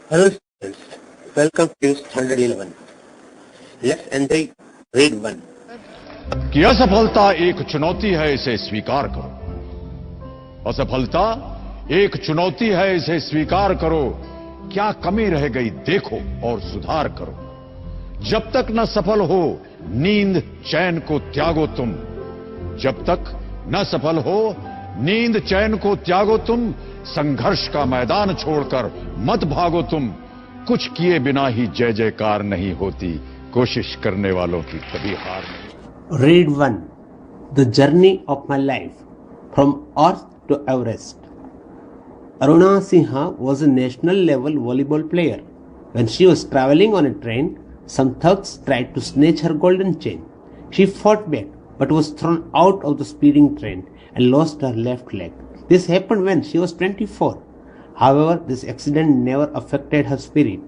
Hello students, welcome to Standard 11. Let's enter grade 1. कि असफलता एक चुनौती है, इसे स्वीकार करो। असफलता एक चुनौती है, इसे स्वीकार करो। क्या कमी रह गई देखो और सुधार करो। जब तक न सफल हो नींद चैन को त्यागो तुम। जब तक न सफल हो नींद चैन को त्यागो तुम। संघर्ष का मैदान छोड़कर मत भागो तुम। कुछ किए बिना ही जय जयकार नहीं होती। कोशिश करने वालों की कभी हार नहीं। Read 1. The Journey of My Life From Earth to Everest. Aruna Sinha was a national level volleyball player. When she was traveling on a train, some thugs tried to snatch her golden chain. She fought back but was thrown out of the speeding train and lost her left leg. This happened when she was 24. However, this accident never affected her spirit.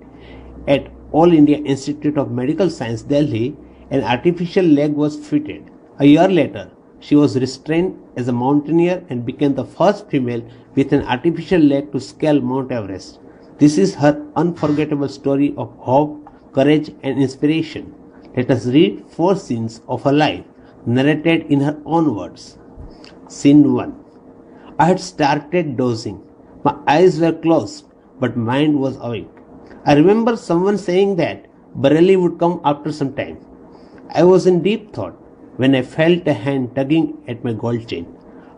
At All India Institute of Medical Science, Delhi, an artificial leg was fitted. A year later, she was restrained as a mountaineer and became the first female with an artificial leg to scale Mount Everest. This is her unforgettable story of hope, courage, and inspiration. Let us read 4 scenes of her life, narrated in her own words. Scene 1. I had started dozing. My eyes were closed, but mind was awake. I remember someone saying that Bareilly would come after some time. I was in deep thought when I felt a hand tugging at my gold chain.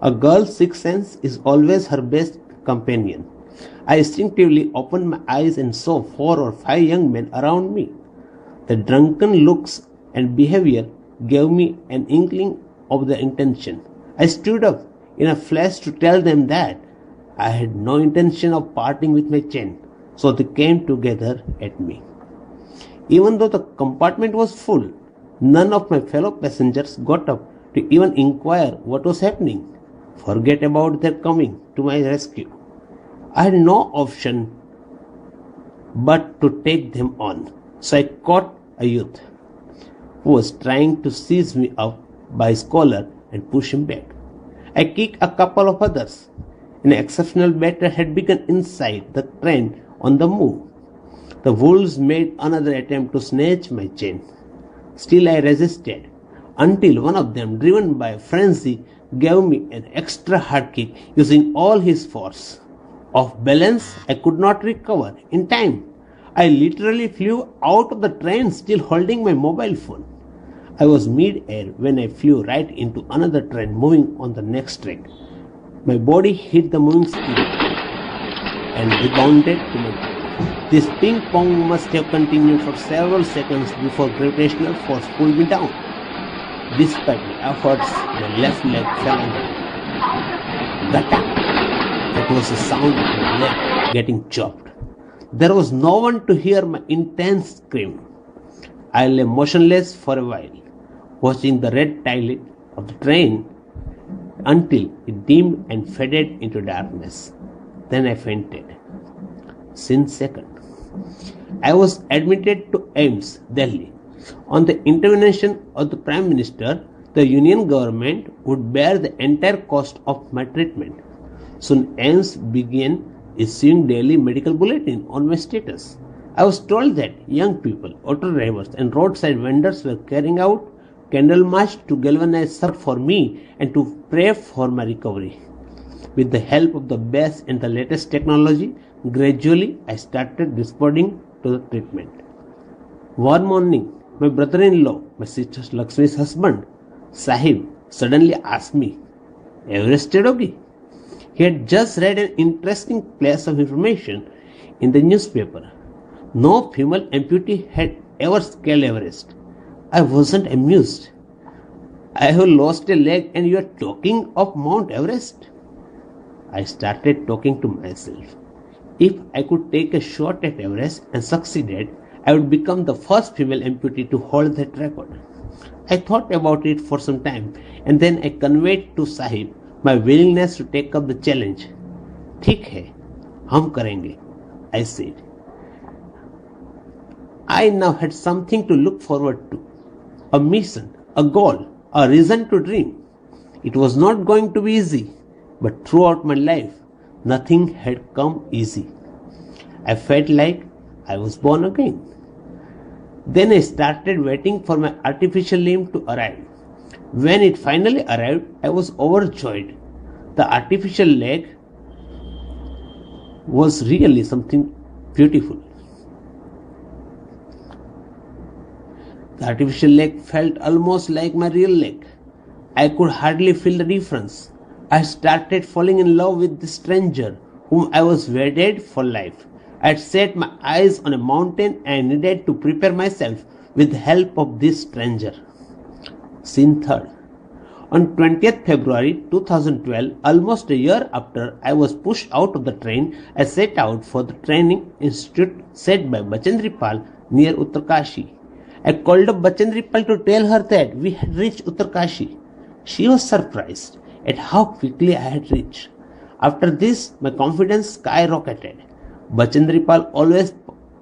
A girl's sixth sense is always her best companion. I instinctively opened my eyes and saw 4 or 5 young men around me. The drunken looks and behavior gave me an inkling of their intention. I stood up in a flash to tell them that I had no intention of parting with my chain, so they came together at me. Even though the compartment was full, none of my fellow passengers got up to even inquire what was happening. Forget about their coming to my rescue. I had no option but to take them on. So I caught a youth who was trying to seize me up by his collar and push him back. I kicked a couple of others. An exceptional battle had begun inside the train on the move. The wolves made another attempt to snatch my chain. Still I resisted, until one of them, driven by frenzy, gave me an extra hard kick using all his force. Off balance, I could not recover in time. I literally flew out of the train still holding my mobile phone. I was mid-air when I flew right into another train moving on the next track. My body hit the moving speed and rebounded to my body. This ping pong must have continued for several seconds before gravitational force pulled me down. Despite my efforts, my left leg fell on the ground. Gata! That was the sound of my leg getting chopped. There was no one to hear my intense scream. I lay motionless for a while, watching the red taillight of the train until it dimmed and faded into darkness. Then I fainted. Scene 2. I was admitted to AIIMS, Delhi. On the intervention of the Prime Minister, the Union government would bear the entire cost of my treatment. Soon AIIMS began issuing daily medical bulletin on my status. I was told that young people, auto drivers and roadside vendors were carrying out candle march to galvanize support for me and to pray for my recovery. With the help of the best and the latest technology, gradually I started responding to the treatment. One morning, my brother-in-law, my sister Lakshmi's husband, Sahib, suddenly asked me, Everest Chadogi? He had just read an interesting piece of information in the newspaper. No female amputee had ever scaled Everest. I wasn't amused. I have lost a leg and you are talking of Mount Everest? I started talking to myself. If I could take a shot at Everest and succeeded, I would become the first female amputee to hold that record. I thought about it for some time and then I conveyed to Sahib my willingness to take up the challenge. ठीक है, हम करेंगे, I said. I now had something to look forward to. A mission, a goal, a reason to dream. It was not going to be easy, but throughout my life, nothing had come easy. I felt like I was born again. Then I started waiting for my artificial limb to arrive. When it finally arrived, I was overjoyed. The artificial leg was really something beautiful. The artificial leg felt almost like my real leg. I could hardly feel the difference. I started falling in love with this stranger whom I was wedded for life. I had set my eyes on a mountain and needed to prepare myself with the help of this stranger. Scene third. On 20th February 2012, almost a year after I was pushed out of the train, I set out for the training institute set by Bachendri Pal near Uttarkashi. I called up Bachendri Pal to tell her that we had reached Uttarkashi. She was surprised at how quickly I had reached. After this, my confidence skyrocketed. Bachendri Pal always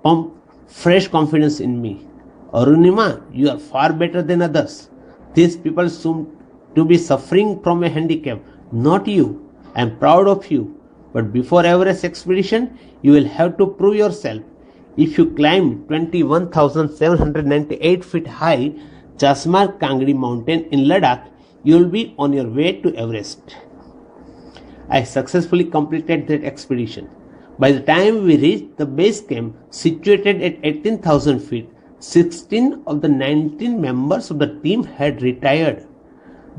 pumped fresh confidence in me. Arunima, you are far better than others. These people seem to be suffering from a handicap, not you. I am proud of you. But before Everest expedition, you will have to prove yourself. If you climb 21,798 feet high Chasmar Kangri mountain in Ladakh, you will be on your way to Everest. I successfully completed that expedition. By the time we reached the base camp situated at 18,000 feet, 16 of the 19 members of the team had retired.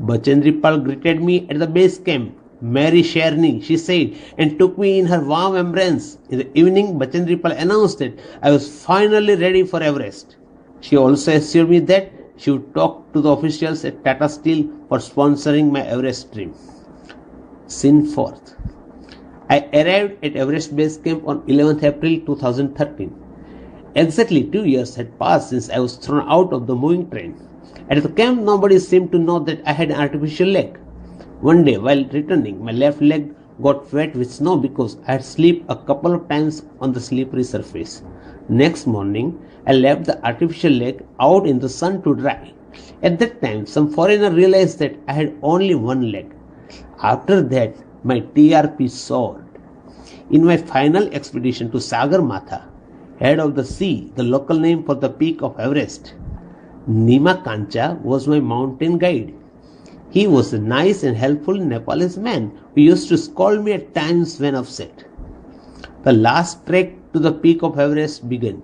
Bachendri Pal greeted me at the base camp. Mary Sherni, she said, and took me in her warm embrace. In the evening, Bachendri Pal announced that I was finally ready for Everest. She also assured me that she would talk to the officials at Tata Steel for sponsoring my Everest dream. Scene fourth. I arrived at Everest Base Camp on 11th April 2013. Exactly 2 years had passed since I was thrown out of the moving train. At the camp, nobody seemed to know that I had an artificial leg. One day, while returning, my left leg got wet with snow because I had slipped a couple of times on the slippery surface. Next morning, I left the artificial leg out in the sun to dry. At that time, some foreigner realized that I had only one leg. After that, my TRP soared. In my final expedition to Sagarmatha, head of the sea, the local name for the peak of Everest, Nima Kancha was my mountain guide. He was a nice and helpful Nepalese man who used to scold me at times when upset. The last trek to the peak of Everest began.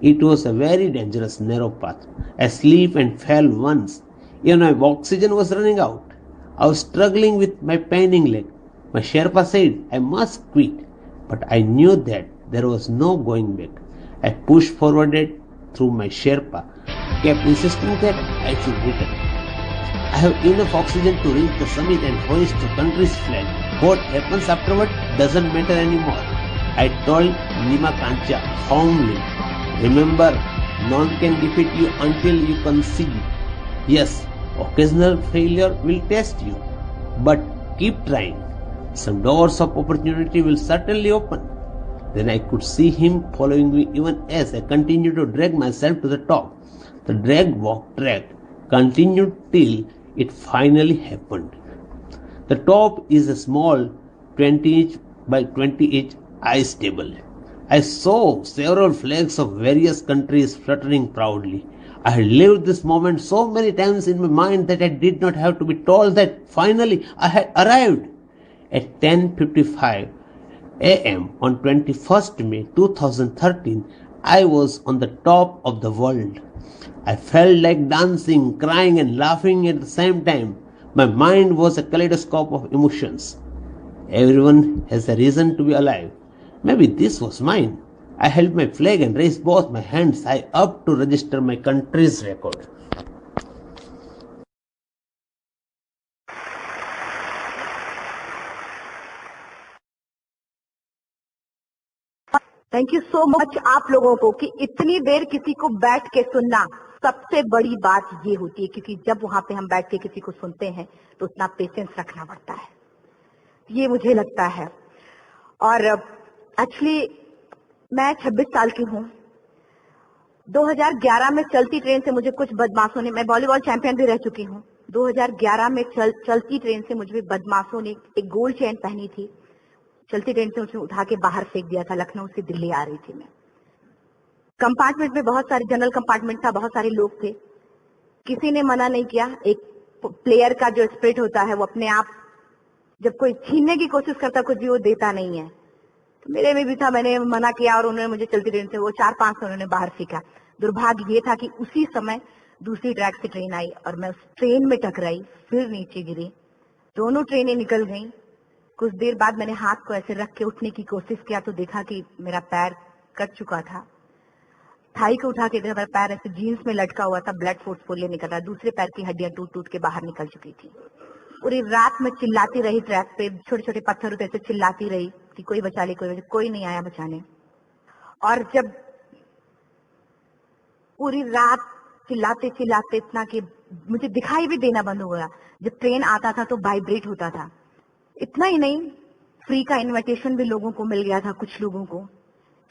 It was a very dangerous narrow path. I slipped and fell once. Even my oxygen was running out. I was struggling with my paining leg. My Sherpa said I must quit, but I knew that there was no going back. I pushed forwarded through my Sherpa, kept insisting that I should return. I have enough oxygen to reach the summit and hoist the country's flag. What happens afterward doesn't matter anymore. I told Nima Kancha firmly, remember, none can defeat you until you concede. Yes, occasional failure will test you, but keep trying. Some doors of opportunity will certainly open. Then I could see him following me even as I continued to drag myself to the top. The drag-walk track continued till it finally happened. The top is a small 20-inch by 20-inch ice table. I saw several flags of various countries fluttering proudly. I had lived this moment so many times in my mind that I did not have to be told that finally I had arrived. At 10:55 a.m. on 21st May 2013, I was on the top of the world. I felt like dancing, crying and laughing at the same time. My mind was a kaleidoscope of emotions. Everyone has a reason to be alive. Maybe this was mine. I held my flag and raised both my hands high up to register my country's record. Thank you so much आप लोगों को कि इतनी देर किसी को बैठ के सुनना सबसे बड़ी बात ये होती है, क्योंकि जब वहां पे हम बैठ के किसी को सुनते हैं तो उतना पेशेंस रखना पड़ता है, ये मुझे लगता है। और एक्चुअली मैं 26 साल की हूँ। 2011 में चलती ट्रेन से मुझे कुछ बदमाशों ने, मैं वॉलीबॉल चैंपियन भी रह चुकी हूँ, 2011 में चलती ट्रेन से मुझे बदमाशों ने एक गोल्ड चेन पहनी थी, चलती ट्रेन से मुझे उठा के बाहर फेंक दिया था। लखनऊ से दिल्ली आ रही थी मैं। कंपार्टमेंट में बहुत सारे, जनरल कंपार्टमेंट था, बहुत सारे लोग थे, किसी ने मना नहीं किया। एक प्लेयर का जो स्पिरिट होता है वो अपने आप, जब कोई छीनने की कोशिश करता कुछ भी, वो देता नहीं है। तो मेरे में भी था, मैंने मना किया और उन्होंने मुझे चलती ट्रेन से वो 4-5 से उन्होंने बाहर फेंका। दुर्भाग्य ये था कि उसी समय दूसरी ट्रैक से ट्रेन आई और मैं उस ट्रेन में टकराई, फिर नीचे गिरी, दोनों ट्रेनें निकल गईं। कुछ देर बाद मैंने हाथ को ऐसे रख के उठने की कोशिश किया तो देखा कि मेरा पैर कट चुका था। थाई को उठा के देखा, मेरा पैर ऐसे जीन्स में लटका हुआ था, ब्लड फोर्सफुली निकल रहा, दूसरे पैर की हड्डियां टूट टूट के बाहर निकल चुकी थी। पूरी रात में चिल्लाती रही ट्रैक पे, छोटे छोटे पत्थर होते ऐसे चिल्लाती रही कि कोई बचा ले, कोई बचा ले, कोई नहीं आया बचाने। और जब पूरी रात चिल्लाते चिल्लाते इतना कि मुझे दिखाई भी देना बंद हो गया, जब ट्रेन आता था तो वाइब्रेट होता था। इतना ही नहीं, फ्री का इनविटेशन भी लोगों को मिल गया था, कुछ लोगों को।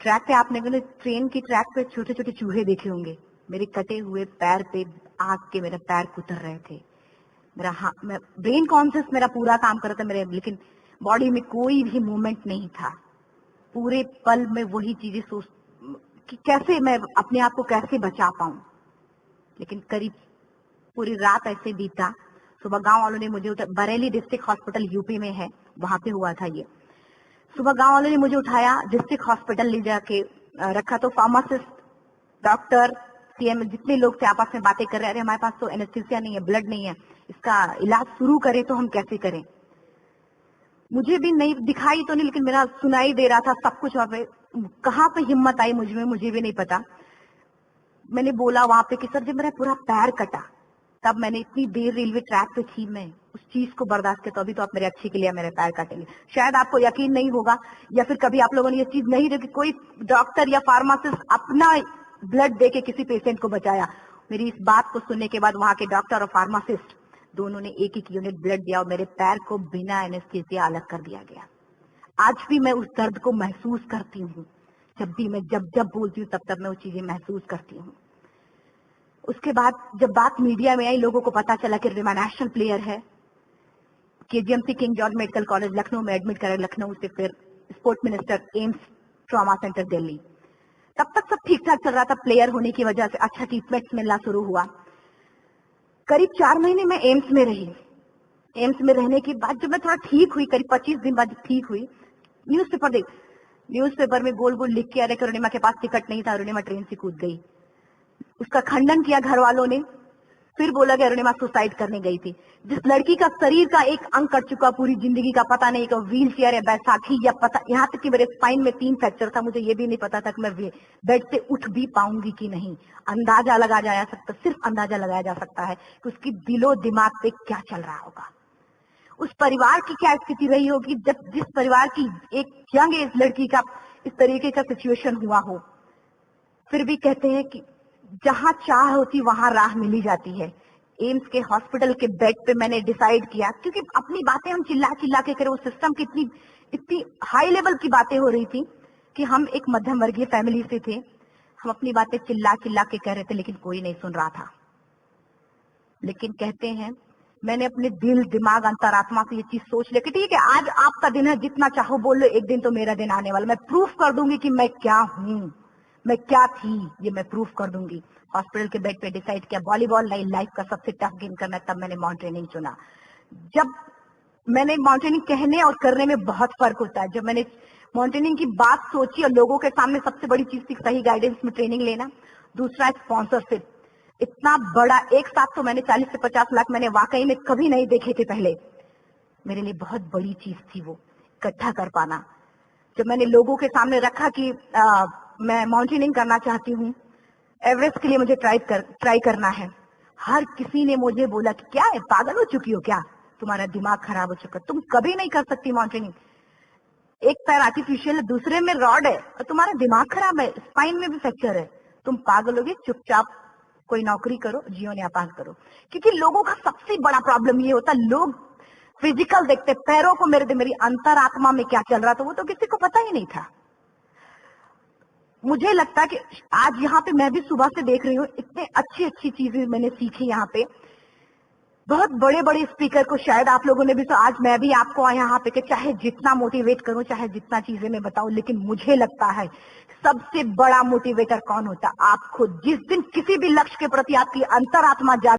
ट्रैक पे आपने ट्रेन की ट्रैक पे छोटे छोटे चूहे देखे होंगे, मेरे कटे हुए पैर पे आग के मेरे पैर कुतर रहे थे। मेरा ब्रेन कॉन्शियस मेरा पूरा काम कर रहा था मेरे, लेकिन बॉडी में कोई भी मूवमेंट नहीं था। पूरे पल में वही चीजें सोच कि कैसे मैं अपने आप को कैसे बचा पाऊं। लेकिन करीब पूरी रात ऐसे बीता। सुबह गांव वालों ने मुझे बरेली डिस्ट्रिक्ट हॉस्पिटल यूपी में है, वहां पे हुआ था ये। सुबह गांव वालों ने मुझे उठाया, डिस्ट्रिक्ट हॉस्पिटल ले जाके रखा। तो फार्मासिस्ट, डॉक्टर, सीएम, जितने लोग थे आपस में बातें कर रहे, अरे हमारे पास तो एनेस्थीसिया नहीं है, ब्लड नहीं है, इसका इलाज शुरू करें तो हम कैसे करें। मुझे भी नहीं दिखाई तो नहीं, लेकिन मेरा सुनाई दे रहा था सब कुछ वहां पे। कहाँ पे हिम्मत आई मुझ में, मुझे भी नहीं पता। मैंने बोला वहां पे कि सर जब मेरा पूरा पैर कटा, तब मैंने इतनी देर रेलवे ट्रैक पे थी, मैं उस चीज को बर्दाश्त किया, तो अभी तो आप मेरे अच्छे के लिए मेरे पैर काटेंगे। शायद आपको यकीन नहीं होगा, या फिर कभी आप लोगों ने ये चीज नहीं देखी, कोई डॉक्टर या फार्मासिस्ट अपना ब्लड दे के किसी पेशेंट को बचाया। मेरी इस बात को सुनने के बाद वहां के डॉक्टर और फार्मासिस्ट दोनों ने एक एक यूनिट ब्लड दिया और मेरे पैर को बिना एनेस्थीसिया अलग कर दिया गया। आज भी मैं उस दर्द को महसूस करती हूँ। जब भी मैं जब बोलती हूँ तब मैं वो चीजें महसूस करती हूँ। उसके बाद जब बात मीडिया में आई, लोगों को पता चला कि रिमा नेशनल प्लेयर है, KGMC king George medical college Lucknow में एडमिट करा, लखनऊ से फिर sports minister, AIIMS trauma centre Delhi. तब तक सब ठीक ठाक चल रहा था, प्लेयर होने की वजह से अच्छा ट्रीटमेंट मिलना शुरू हुआ। करीब 4 महीने में एम्स में रही। एम्स में रहने के बाद जब मैं थोड़ा ठीक हुई, करीब 25 दिन बाद ठीक हुई, न्यूज़पेपर में गोल गोल लिख के आ रहे कि अरुणिमा के पास टिकट नहीं था, अरुणिमा ट्रेन से कूद गई। उसका खंडन किया घर वालों ने, फिर बोला कि अरुणिमा सुसाइड करने गई थी। जिस लड़की का शरीर का एक अंग कट चुका, पूरी जिंदगी का पता नहीं कि व्हील चेयर है, बैसाखी, या पता, यहाँ तक कि मेरे स्पाइन में 3 फ्रैक्चर था, मुझे ये भी नहीं पता था कि मैं बेड से उठ भी पाऊंगी कि नहीं। अंदाजा लगाया जा सकता, सिर्फ अंदाजा लगाया जा सकता है कि उसकी दिलो दिमाग पे क्या चल रहा होगा, उस परिवार की क्या स्थिति रही होगी जब जिस परिवार की एक यंग एज लड़की का इस तरीके का सिचुएशन हुआ हो। फिर भी कहते हैं कि जहां चाह होती वहां राह मिली जाती है। एम्स के हॉस्पिटल के बेड पे मैंने डिसाइड किया, क्योंकि अपनी बातें हम चिल्ला चिल्ला के करें, वो सिस्टम की इतनी हाई लेवल की बातें हो रही थी कि हम एक मध्यम वर्गीय फैमिली से थे, हम अपनी बातें चिल्ला चिल्ला के कह रहे थे, लेकिन कोई नहीं सुन रहा था। लेकिन कहते हैं मैंने अपने दिल, दिमाग, अंतरात्मा से ये चीज सोच ली कि ठीक है, आज आपका दिन है, जितना चाहो बोल लो, एक दिन तो मेरा दिन आने वाला, मैं प्रूफ कर दूंगी कि मैं क्या हूं, मैं क्या थी, ये मैं प्रूफ कर दूंगी। हॉस्पिटल के बेड पे डिसाइड किया वॉलीबॉल नहीं, लाइफ का सबसे टफ गेम करना है, तब मैंने माउंटेनिंग चुना। जब मैंने माउंटेनिंग कहने और करने में बहुत फर्क होता है। जब मैंने माउंटेनिंग की बात सोची और लोगों के सामने, सबसे बड़ी चीज थी सही गाइडेंस में ट्रेनिंग लेना, दूसरा स्पॉन्सरशिप। इतना बड़ा एक साथ तो मैंने 40 से 50 लाख मैंने वाकई में कभी नहीं देखे थे पहले। मेरे लिए बहुत बड़ी चीज थी वो इकट्ठा कर पाना। जब मैंने लोगों के सामने रखा कि मैं माउंटेनिंग करना चाहती हूँ, एवरेस्ट के लिए मुझे ट्राई करना है, हर किसी ने मुझे बोला कि क्या है, पागल हो चुकी हो क्या, तुम्हारा दिमाग खराब हो चुका, तुम कभी नहीं कर सकती माउंटेनिंग। एक पैर आर्टिफिशियल है, दूसरे में रॉड है, और तुम्हारा दिमाग खराब है, स्पाइन में भी फ्रैक्चर है, तुम पागल होगे, चुपचाप कोई नौकरी करो, जीवन यापन करो। क्योंकि लोगों का सबसे बड़ा प्रॉब्लम ये होता, लोग फिजिकल देखते, पैरों को मेरी अंतरात्मा में क्या चल रहा था वो तो किसी को पता ही नहीं था। मुझे लगता है कि आज यहाँ पे मैं भी सुबह से देख रही हूँ, इतने अच्छी अच्छी चीजें मैंने सीखी यहाँ पे। बहुत बड़े बड़े स्पीकर को शायद आप लोगों ने भी, तो आज मैं भी आपको यहाँ पे कि चाहे जितना मोटिवेट करूं, चाहे जितना चीजें मैं बताऊं, लेकिन मुझे लगता है सबसे बड़ा मोटिवेटर कौन होता? आप खुद। जिस दिन किसी भी लक्ष्य के प्रति आपकी अंतरात्मा